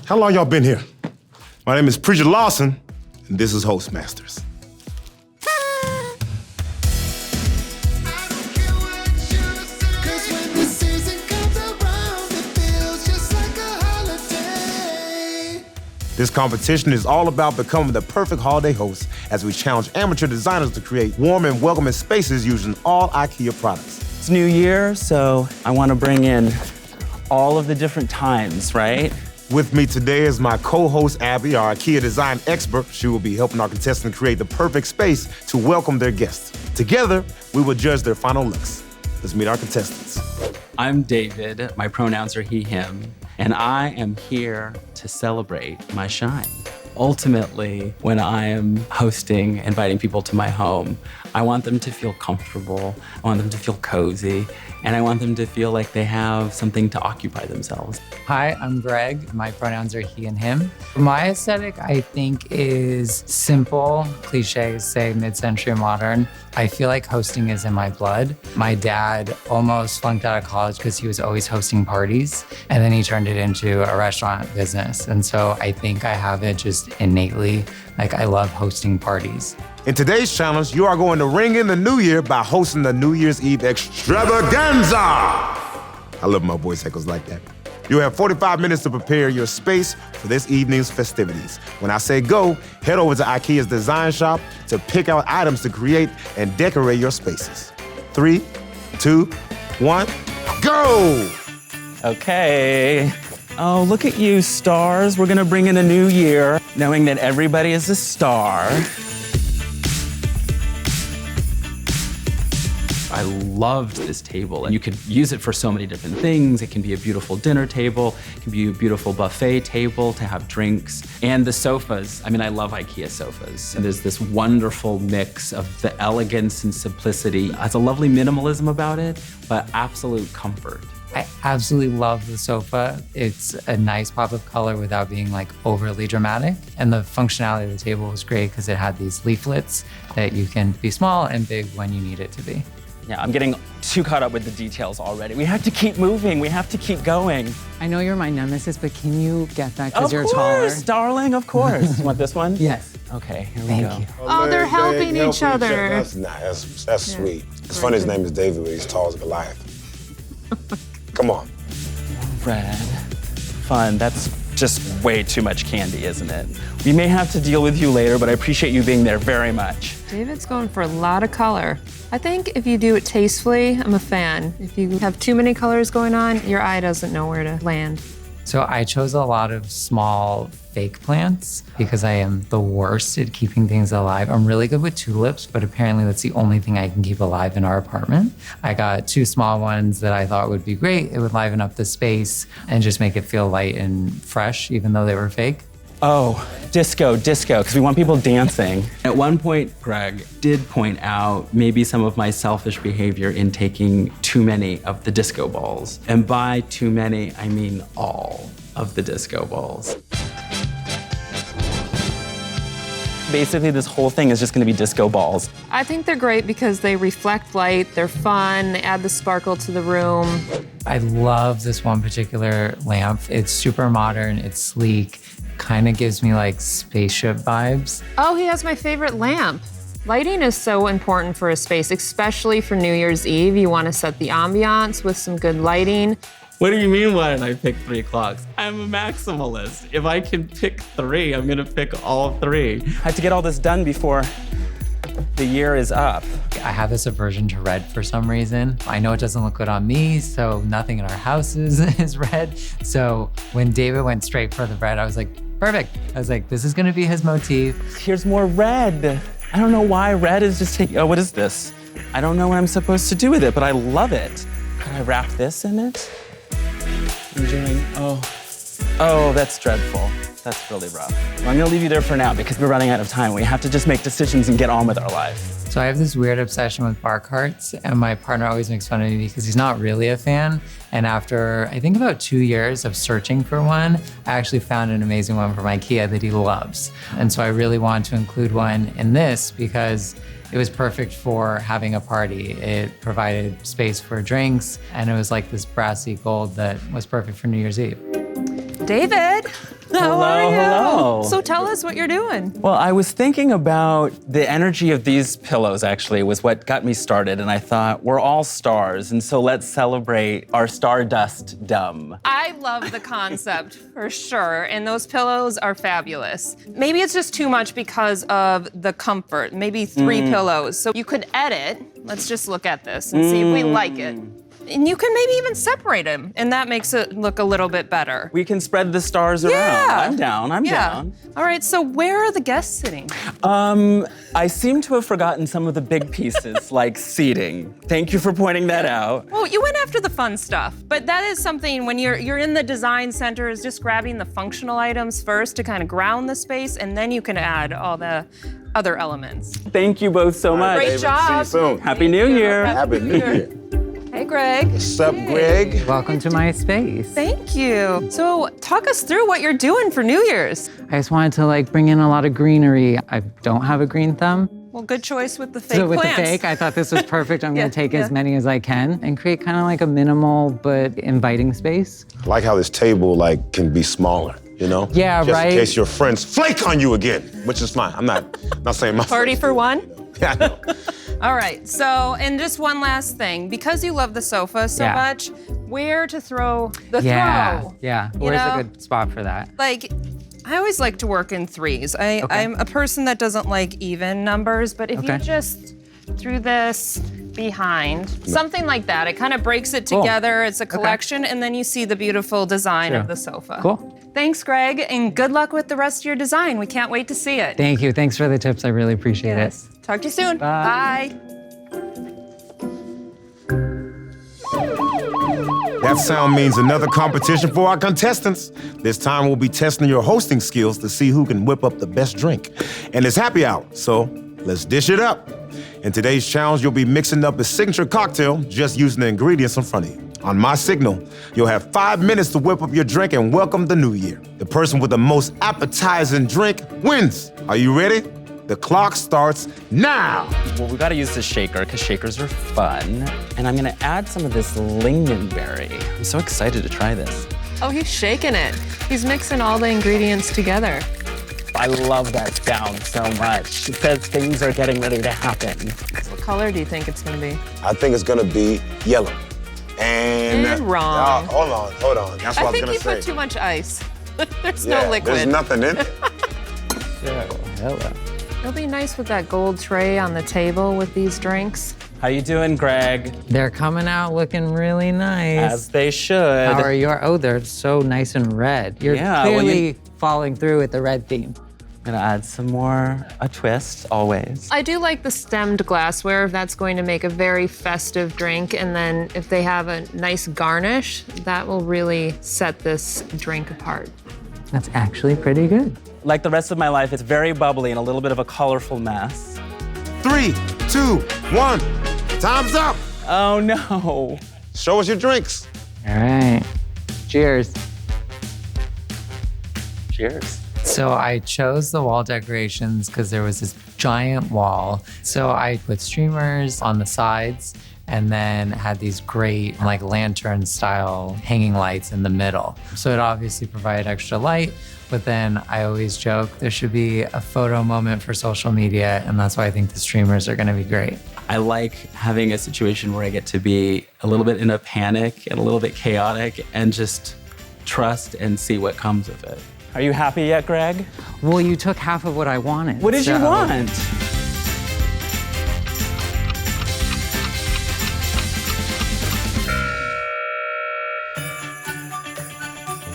How long y'all been here? My name is Preacher Lawson, and this is Hostmasters. This competition is all about becoming the perfect holiday host as we challenge amateur designers to create warm and welcoming spaces using all IKEA products. It's New Year, so I want to bring in all of the different times, right? With me today is my co-host, Abby, our IKEA design expert. She will be helping our contestants create the perfect space to welcome their guests. Together, we will judge their final looks. Let's meet our contestants. I'm David, my pronouns are he, him, and I am here to celebrate my shine. Ultimately, when I am hosting, inviting people to my home, I want them to feel comfortable, I want them to feel cozy, and I want them to feel like they have something to occupy themselves. Hi, I'm Greg. My pronouns are he and him. My aesthetic, I think, is simple. Cliches say mid-century modern. I feel like hosting is in my blood. My dad almost flunked out of college because he was always hosting parties, and then he turned it into a restaurant business. And so I think I have it just innately. Like, I love hosting parties. In today's challenge, you are going to ring in the new year by hosting the New Year's Eve Extravaganza. I love my voice echoes like that. You have 45 minutes to prepare your space for this evening's festivities. When I say go, head over to IKEA's design shop to pick out items to create and decorate your spaces. 3, 2, 1, go! Okay. Oh, look at you, stars. We're gonna bring in a new year, knowing that everybody is a star. I loved this table, and you could use it for so many different things. It can be a beautiful dinner table, it can be a beautiful buffet table to have drinks, and the sofas. I mean, I love IKEA sofas. And there's this wonderful mix of the elegance and simplicity. There's a lovely minimalism about it, but absolute comfort. I absolutely love the sofa. It's a nice pop of color without being like overly dramatic. And the functionality of the table was great because it had these leaflets that you can be small and big when you need it to be. Yeah, I'm getting too caught up with the details already. We have to keep moving. We have to keep going. I know you're my nemesis, but can you get that because you're taller? Of course, darling, of course. You want this one? Yes. Okay, here we Thank go. you. Oh, they're helping each other. That's sweet. It's funny his name is David, but he's tall as Goliath. Come on. Red. Fun. That's just way too much candy, isn't it? We may have to deal with you later, but I appreciate you being there very much. David's going for a lot of color. I think if you do it tastefully, I'm a fan. If you have too many colors going on, your eye doesn't know where to land. So I chose a lot of small fake plants because I am the worst at keeping things alive. I'm really good with tulips, but apparently that's the only thing I can keep alive in our apartment. I got 2 small ones that I thought would be great. It would liven up the space and just make it feel light and fresh, even though they were fake. Oh, disco, because we want people dancing. At one point, Greg did point out maybe some of my selfish behavior in taking too many of the disco balls. And by too many, I mean all of the disco balls. Basically, this whole thing is just gonna be disco balls. I think they're great because they reflect light, they're fun, they add the sparkle to the room. I love this one particular lamp. It's super modern, it's sleek, kind of gives me like spaceship vibes. Oh, he has my favorite lamp. Lighting is so important for a space, especially for New Year's Eve. You want to set the ambiance with some good lighting. What do you mean, why did I pick 3 clocks? I'm a maximalist. If I can pick 3, I'm gonna pick all 3. I have to get all this done before the year is up. I have this aversion to red for some reason. I know it doesn't look good on me, so nothing in our house is red. So when David went straight for the red, I was like, perfect. I was like, this is gonna be his motif. Here's more red. I don't know why red is just taking, oh, what is this? I don't know what I'm supposed to do with it, but I love it. Could I wrap this in it? Enjoying, oh, that's dreadful. That's really rough. Well, I'm gonna leave you there for now because we're running out of time. We have to just make decisions and get on with our life. So I have this weird obsession with bar carts, and my partner always makes fun of me because he's not really a fan. And after, I think about 2 years of searching for one, I actually found an amazing one from IKEA that he loves. And so I really wanted to include one in this because it was perfect for having a party. It provided space for drinks, and it was like this brassy gold that was perfect for New Year's Eve. David, How are you? Hello. So tell us what you're doing. Well, I was thinking about the energy of these pillows, actually, was what got me started. And I thought, we're all stars, and so let's celebrate our stardust-dom. I love the concept for sure, and those pillows are fabulous. Maybe it's just too much because of the comfort, maybe 3 pillows. So you could edit, let's just look at this and see if we like it. And you can maybe even separate them, and that makes it look a little bit better. We can spread the stars around. I'm down. All right, so where are the guests sitting? I seem to have forgotten some of the big pieces, like seating. Thank you for pointing that out. Well, you went after the fun stuff, but that is something when you're in the design center is just grabbing the functional items first to kind of ground the space, and then you can add all the other elements. Thank you both so much. Great job. See you soon. Happy New Year. Happy New Year. Hey, Greg. What's up, Greg? Welcome to my space. Thank you. So talk us through what you're doing for New Year's. I just wanted to like bring in a lot of greenery. I don't have a green thumb. Well, good choice with the fake So with plants. the fake, I thought this was perfect. I'm Yeah, gonna take yeah. as many as I can and create kind of like a minimal but inviting space. I like how this table like can be smaller, you know? Yeah, Just right. in case your friends flake on you again, which is fine. I'm not saying my Party friends for do. one? Yeah, I know. All right, so, and just one last thing. Because you love the sofa so Yeah. much, where to throw the Yeah, throw? yeah. You Where's know? a good spot for that? Like, I always like to work in 3s. I'm a person that doesn't like even numbers, but if you Okay. just threw this behind, something like that, it kind of breaks it Cool. together. It's a collection, and then you see the beautiful design of Sure. the sofa. Cool. Thanks, Greg, and good luck with the rest of your design. We can't wait to see it. Thank you. Thanks for the tips. I really appreciate it. Talk to you soon. Bye. That sound means another competition for our contestants. This time we'll be testing your hosting skills to see who can whip up the best drink. And it's happy hour, so let's dish it up. In today's challenge, you'll be mixing up a signature cocktail just using the ingredients in front of you. On my signal, you'll have 5 minutes to whip up your drink and welcome the new year. The person with the most appetizing drink wins. Are you ready? The clock starts now. Well, we gotta use the shaker, because shakers are fun. And I'm gonna add some of this lingonberry. I'm so excited to try this. Oh, he's shaking it. He's mixing all the ingredients together. I love that sound so much. It says things are getting ready to happen. What color do you think it's gonna be? I think it's gonna be yellow. And wrong. hold on. That's what I I was think gonna you say. put too much ice. There's Yeah, no liquid. There's nothing in it. So, hello. It'll be nice with that gold tray on the table with these drinks. How you doing, Greg? They're coming out looking really nice. As they should. How are your? Oh, they're so nice and red. You're Yeah, well, clearly following through with the red theme. I'm gonna add some more, a twist, always. I do like the stemmed glassware. That's going to make a very festive drink. And then if they have a nice garnish, that will really set this drink apart. That's actually pretty good. Like the rest of my life, it's very bubbly and a little bit of a colorful mess. 3, 2, 1. Time's up. Oh no. Show us your drinks. All right. Cheers. Cheers. So I chose the wall decorations because there was this giant wall. So I put streamers on the sides and then had these great like lantern style hanging lights in the middle. So it obviously provided extra light, but then I always joke there should be a photo moment for social media, and that's why I think the streamers are gonna be great. I like having a situation where I get to be a little bit in a panic and a little bit chaotic and just trust and see what comes of it. Are you happy yet, Greg? Well, you took half of what I wanted. What did you so- want?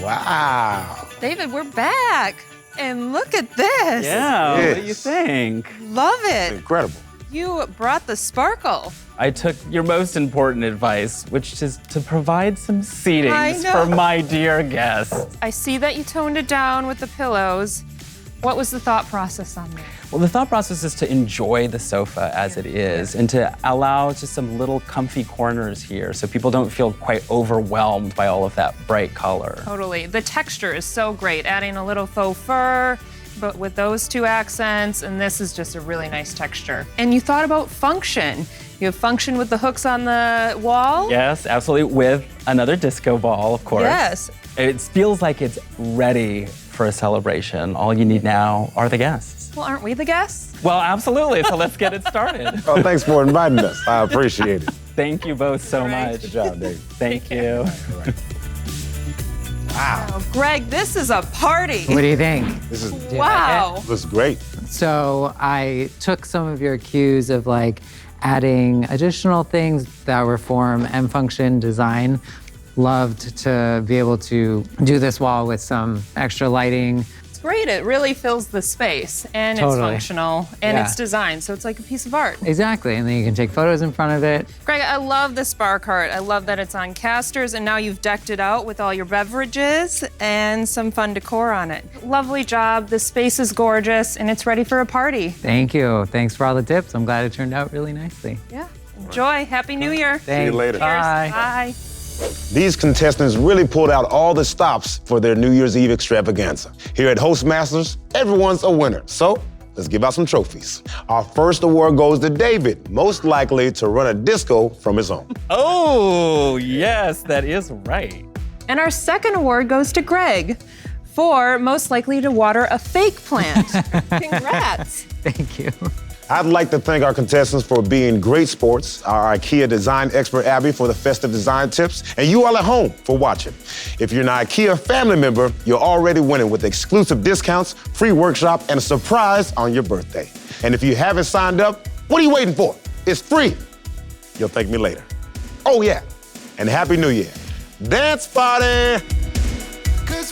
Wow. David, we're back. And look at this. Yeah, what do you Yes. think? Love it. Incredible. You brought the sparkle. I took your most important advice, which is to provide some I seatings know. for my dear guests. I see that you toned it down with the pillows. What was the thought process on that? Well, the thought process is to enjoy the sofa as it is and to allow just some little comfy corners here so people don't feel quite overwhelmed by all of that bright color. Totally. The texture is so great, adding a little faux fur, but with those two accents, and this is just a really nice texture. And you thought about function. You have function with the hooks on the wall? Yes, absolutely, with another disco ball, of course. Yes. It feels like it's ready for a celebration. All you need now are the guests. Well, aren't we the guests? Well, absolutely. So let's get it started. Oh, thanks for inviting us. I appreciate it. Thank you both so much. Good job, Dave. Thank you. Oh, Greg, this is a party. What do you think? This is Wow. looks great. So I took some of your cues of like adding additional things that were form and function design. Loved to be able to do this wall with some extra lighting. It's great. It really fills the space, and it's Totally. functional, and Yeah. it's designed, so it's like a piece of art. Exactly, and then you can take photos in front of it. Greg, I love this bar cart. I love that it's on casters, and now you've decked it out with all your beverages and some fun decor on it. Lovely job. The space is gorgeous, and it's ready for a party. Thank you. Thanks for all the tips. I'm glad it turned out really nicely. Yeah. Enjoy. Happy New Year. Thanks. later. Bye. Bye. These contestants really pulled out all the stops for their New Year's Eve extravaganza. Here at Hostmasters, everyone's a winner. So let's give out some trophies. Our first award goes to David, most likely to run a disco from his home. Oh, yes, that is right. And our second award goes to Greg for most likely to water a fake plant. Congrats. Thank you. I'd like to thank our contestants for being great sports, our IKEA design expert Abby for the festive design tips, and you all at home for watching. If you're an IKEA family member, you're already winning with exclusive discounts, free workshop, and a surprise on your birthday. And if you haven't signed up, what are you waiting for? It's free. You'll thank me later. Oh yeah, and Happy New Year. Dance party! 'Cause